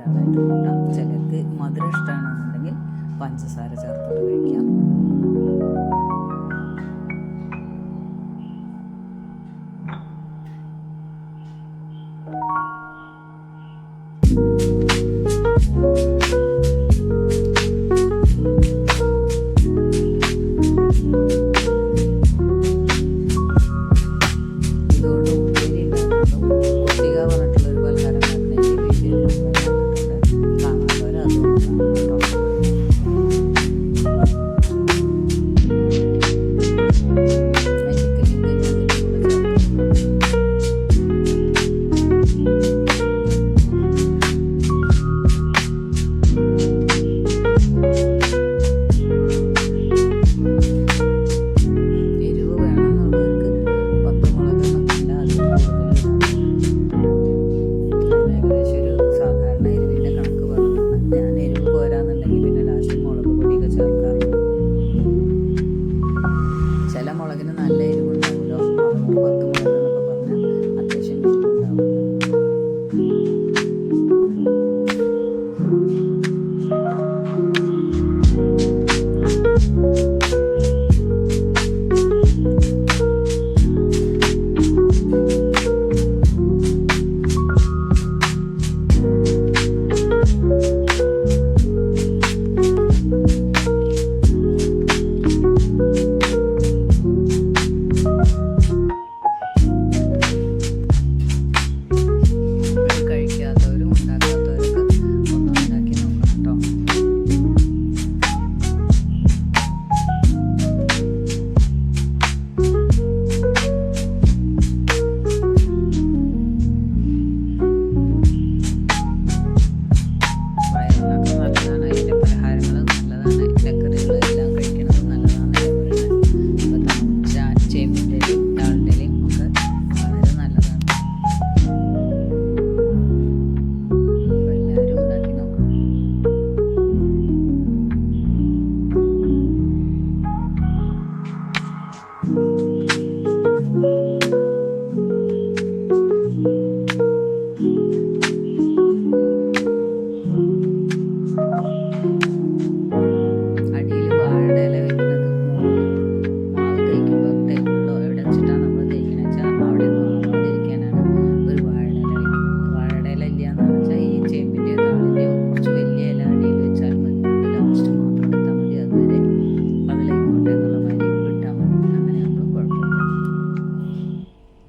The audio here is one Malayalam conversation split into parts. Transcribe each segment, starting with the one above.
ധാരാളമായിട്ട് കൂട്ടാം. ചിലർക്ക് മധുരം ഇഷ്ടമാണെന്നുണ്ടെങ്കിൽ പഞ്ചസാര ചേർത്തിട്ട് കഴിക്കാം. മുളകിന് നല്ല എരിവുണ്ടാവുമല്ലോ, അതുകൊണ്ട് 10 മുളക് എന്നൊക്കെ പറഞ്ഞാൽ അത്യാവശ്യം എരിവുണ്ടാവും.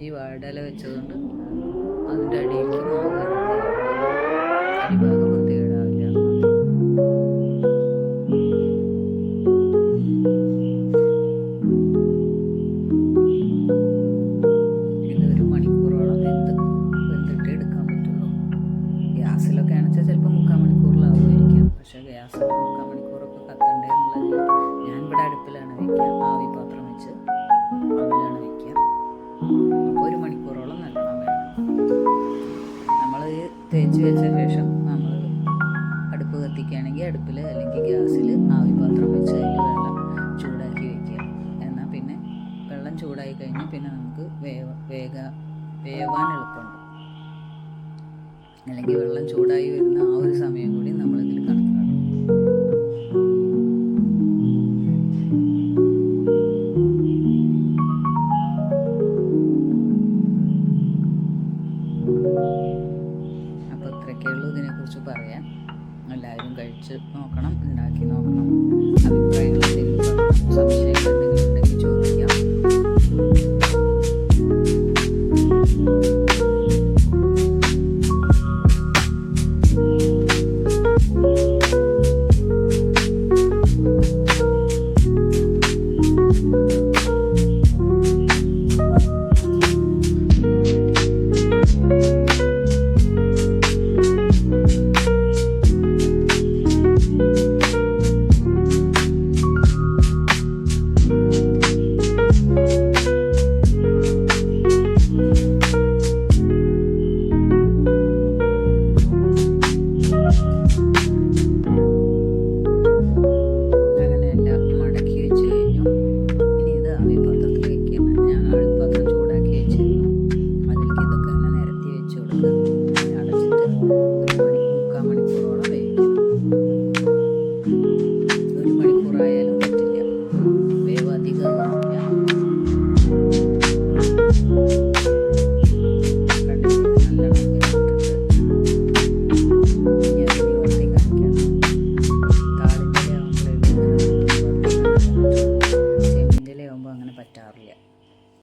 ഈ വാഴയില വെച്ചതുകൊണ്ട് അതിൻ്റെ അടിയിലേക്ക് മാവ് അടിഭാഗം വൃത്തികേടാവില്ല. ഇതൊരു മണിക്കൂറോളം വെന്തിട്ട് എടുക്കാൻ പറ്റുള്ളൂ. ഗ്യാസിലൊക്കെ ആണെന്ന് വെച്ചാൽ ചിലപ്പോൾ 3/4 മണിക്കൂറിലാവുമായിരിക്കാം. പക്ഷേ ഗ്യാസ് 3/4 മണിക്കൂറൊക്കെ കത്തണ്ടേ എന്നുള്ളതിൽ ഞാൻ ഇവിടെ അടുപ്പിലാണ് വയ്ക്കുക. ആവി പാത്രം വെച്ച് അതിലാണ് വയ്ക്കുക. അപ്പോൾ 1 മണിക്കൂറോളം നല്ലോണം വേണം. നമ്മൾ തേച്ച് വെച്ച ശേഷം നമ്മൾ അടുപ്പ് കത്തിക്കുകയാണെങ്കിൽ അടുപ്പിൽ അല്ലെങ്കിൽ ഗ്യാസിൽ ആവി പാത്രം വെച്ച് അതിൽ വെള്ളം ചൂടാക്കി വയ്ക്കുക. എന്നാൽ പിന്നെ വെള്ളം ചൂടായി കഴിഞ്ഞാൽ പിന്നെ നമുക്ക് വേവാൻ എളുപ്പമുണ്ട്. അല്ലെങ്കിൽ വെള്ളം ചൂടായി വരുന്ന ആ ഒരു സമയം കൂടി നമ്മളിതിൽ കണക്കാക്കണം. അപ്പോൾ ഇത്രയൊക്കെയുള്ളൂ ഇതിനെക്കുറിച്ച് പറയാൻ. എല്ലാവരും കഴിച്ച് നോക്കണം, ഉണ്ടാക്കി നോക്കണം. അഭിപ്രായങ്ങൾ